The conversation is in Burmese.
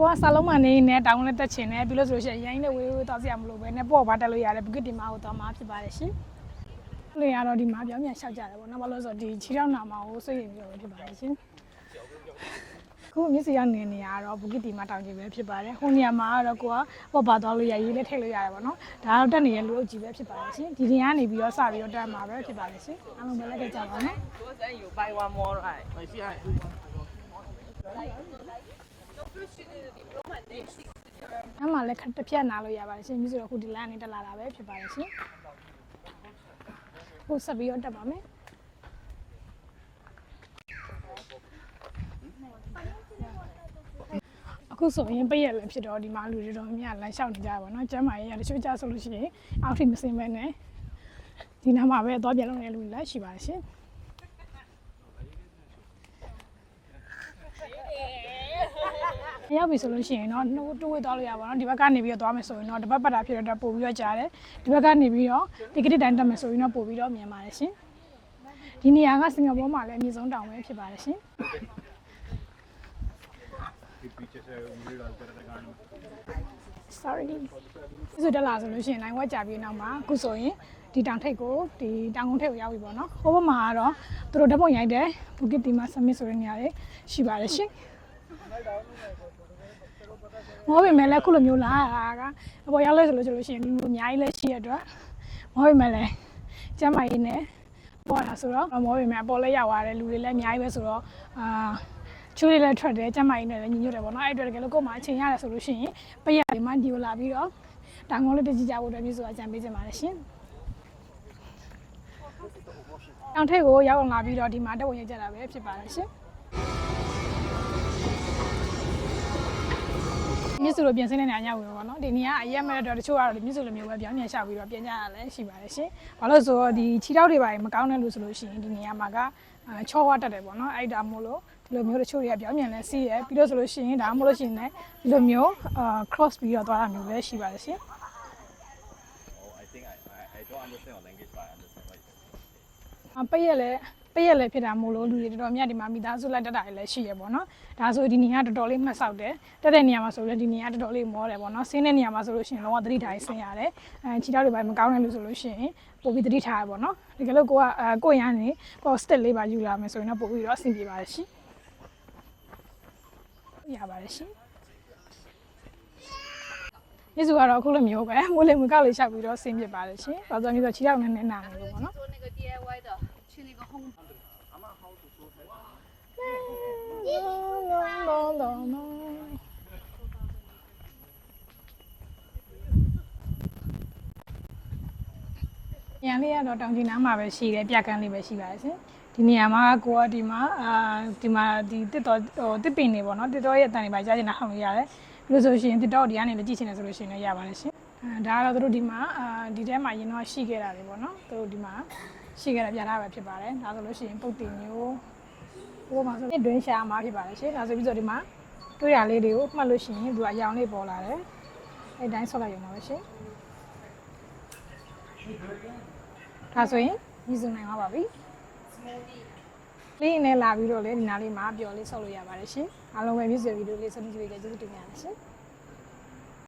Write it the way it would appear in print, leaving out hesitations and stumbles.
ကိုကစာလုံးမနေနဲ့တောင်းလက်တက်ချင်တယ်ပြီးလို့ဆိုလို့ရှိရင်ရိုင်းနဲ့ဝေးဝေးသွားစရာမလိုပဲနဲ့ပေါ့ပါတက်လို့ရတယ်ဘုကစ်ဒီမာကိုသွားမှာဖြစ်ပါတယ်ရှင်။လေရတော့ဒီမှာပြောင်းပြန်လျှောက်ကြတယ်ပေါ့နော်ဘာလို့ဆိုတော့ဒီခြေထောက်နာမှာကိုစိတ်ရင်ပြောဖြစ်ပါတယ်ရှင်။ခုမျက်စိကနေနေရတော့ဘုကစ်ဒီမာတောင်းကြီးပဲဖြစ်ပါတယ်။ဟိုနေရာမှာတော့ကိုကပေါ့ပါသွားလို့ရရေးနဲ့ထည့်လို့ရတယ်ပေါ့နော်။ဒါတော့တက်နေတဲ့လူအုပ်ကြီးပဲဖြစ်ပါတယ်ရှင်။ဒီတင်ကနေပြီးတော့စပြီးတော့တက်မှာပဲဖြစ်ပါတယ်ရှင်။အားလုံးပဲလက်ခဲ့ကြပါမယ်။ 昨天有 buy one more right？ 回去还。အမှလည်းတစ်ဖြတ်နာလို့ရပါတယ်ရှင်ပြီးဆိုတော့ခုဒီလမ်းနေတက်လာတာပဲဖြစ်ပါတယ်ရှင်ခုဆက်ပြီးတော့တက်ပါမယ်အခုဆိုရင်ပိတ်ရက်လည်းဖြစ်တော့ဒီမှာလူတွေတော့အများလမ်းလျှောက်နေကြပါတော့เนาะကျမ်းမာရေးရတချို့ကြဆိုလို့ရှိရင်အောက်ထိမစင်ပဲနဲ့ဒီနားမှာပဲသွားပြန်လုပ်နေလူလည်းရှိပါတယ်ရှင်ရောက်ပြီဆိုလို့ရှိရင်တော့နှုတ်တိုးဝေးသွားလို့ရပါတော့ဒီဘက်ကနေပြီးတော့သွားမယ်ဆိုရင်တော့တစ်ပတ်ပတ်တာဖြစ်တော့ပို့ပြီးတော့ကြားတယ်ဒီဘက်ကနေပြီးတော့ဒီကတိတိုင်းတက်မယ်ဆိုရင်တော့ပို့ပြီးတော့မြင်ပါတယ်ရှင်ဒီနေရာကစင်ကာပူမှာလည်းအမြင့်ဆုံးတောင်ပဲဖြစ်ပါတယ်ရှင် sorry ဒီဆိုတက်လာဆိုလို့ရှိရင် line ဝက်ကြပြီးနောက်မှာအခုဆိုရင်ဒီတောင်ထိပ်ကိုဒီတောင်ကုန်းထိပ်ကိုရောက်ပြီပေါ့နော်ဟိုဘက်မှာကတော့သူတို့ဓာတ်ပုံရိုက်တယ်ဘူကစ်တီမာဆမစ်ဆိုတဲ့နေရာလေးရှိပါတယ်ရှင်မော်ဘီမဲလည်းခုလိုမျိုးလာတာကအပေါ်ရောက်လဲဆိုလို့ရှိရင်လူအများကြီးလည်းရှိရတဲ့အတွက်မော်ဘီမဲလည်းကျမ်းမာရေးနဲ့ပေါ်လာဆိုတော့မော်ဘီမဲအပေါ်လဲရောက်သွားတယ်လူတွေလည်းအများကြီးပဲဆိုတော့ချိုးလေးလည်းထွက်တယ်ကျမ်းမာရေးနဲ့လည်းညီညွတ်တယ်ပေါ့နော်အဲ့အတွက်တကယ်လို့ကိုယ်မှအချိန်ရတယ်ဆိုလို့ရှိရင်ပရက်ဒီမှဒီကိုလာပြီးတော့တောင်ကုန်းလေးတကြည့်ကြဖို့အတွက်မျိုးဆိုတာကြံပေးချင်ပါတယ်ရှင်တောင်ထိပ်ကိုရောက်အောင်လာပြီးတော့ဒီမှာတက်ဝင်ရကြတာပဲဖြစ်ပါတယ်ရှင်မြစ်စုလိုပြင်ဆင်းနေတဲ့နေရာရောက်ပြီပေါ့နော်ဒီနေရာအရက်မဲ့တော့တချို့ကတော့ဒီမြစ်စုလိုမျိုးပဲပြောင်းပြန်ရှောက်ပြီးတော့ပြင်ကြရလဲရှိပါတယ်ရှင်ဘာလို့ဆိုတော့ဒီခြေထောက်တွေပါမကောင်းတဲ့လို့ဆိုလို့ရှိရင်ဒီနေရာမှာကချောဝတက်တယ်ပေါ့နော်အဲ့ဒါမို့လို့ဒီလိုမျိုးတချို့တွေကပြောင်းပြန်လဲစီးရပြီးတော့ဆိုလို့ရှိရင်ဒါမှမဟုတ်လို့ရှိရင်လည်းဒီလိုမျိုး cross ပြီးတော့သွားတာမျိုးလည်းရှိပါတယ်ရှင် I think I don't understand your language but I understand what you say. ပိတ်ရက်လည်းဖြစ်တာမို့လို့လူတွေတော်တော်များဒီမှာမိသားစုလိုက်တက်တာလည်းရှိရပေါ့နော်ဒါဆိုဒီနေရာတော်တော်လေးမှတ်ဆောက်တယ်တက်တဲ့နေရာမှာဆိုလည်းဒီနေရာတော်တော်လေးမောတယ်ပေါ့နော်ဆင်းတဲ့နေရာမှာဆိုလို့ရှိရင်လုံးဝသတိထားဆင်းရတယ်ခြေထောက်တွေပါမကောင်းတဲ့လူဆိုလို့ရှိရင်ပို့ပြီးသတိထားရပေါ့နော်ဒီကလေးကိုရန်နေကို step လေးပါယူလာမယ်ဆိုရင်တော့ပို့ပြီးတော့အဆင်ပြေပါတယ်ရှင်ရပါတယ်ရှင်ယေစုကတော့အခုလိုမျိုးပဲမိုးလေမကောက်လေးရှောက်ပြီးတော့ဆင်းပြပါတယ်ရှင်ဘာလို့လဲဆိုတော့ခြေထောက်နဲ့နာနေလို့ပေါ့နော်做那个 DIY 的，去那个烘。ရန်လေးကတော့တောင်ကြီးနားမှာပဲရှိတယ်ပြကန်းလေးပဲရှိပါတယ်ရှင်ဒီနေရာမှာကိုကဒီမှာဒီတစ်တော်တစ်ပင်နေပေါ့နော်တစ်တော်ရဲ့အတန်တွေပါကြားချင်တာဟောင်းလို့ရတယ်ပြီးလို့ဆိုရှင်တစ်တော်ဒီကနေလည်းကြည့်ချင်တယ်ဆိုလို့ရှိရင်လည်းရပါတယ်ရှင်ဒါကတော့သူတို့ဒီမှာဒီထဲမှာရင်တော့ရှိခဲ့တာတွေပေါ့နော်သူတို့ဒီမှာရှိခဲ့တာပြထားပဲဖြစ်ပါတယ်ဒါဆိုလို့ရှိရင်ပုတ်တင်မျိုးဟိုမှာဆိုရင်တွင်းရှာမှာဖြစ်ပါတယ်ရှင်ဒါဆိုပြီးတော့ဒီမှာတွေ့ရလေးတွေကိုမှတ်လို့ရှိရင်သူကအရောင်လေးပေါ်လာတယ်အဲ့တိုင်းဆော့လိုက်ရုံပါပဲရှင်ဒါဆိုရင်ရည်စုံနိုင်ပါပြီလေးနဲ့လာပြီးတော့လေဒီနားလေးမှာပျော်လေးဆော့လို့ရပါတယ်ရှင်အားလုံးပဲမြည့်ဆွေဗီဒီယိုလေးဆက်ကြည့်ကြည့်ကျေးဇူးတင်ပါတယ်ရှင်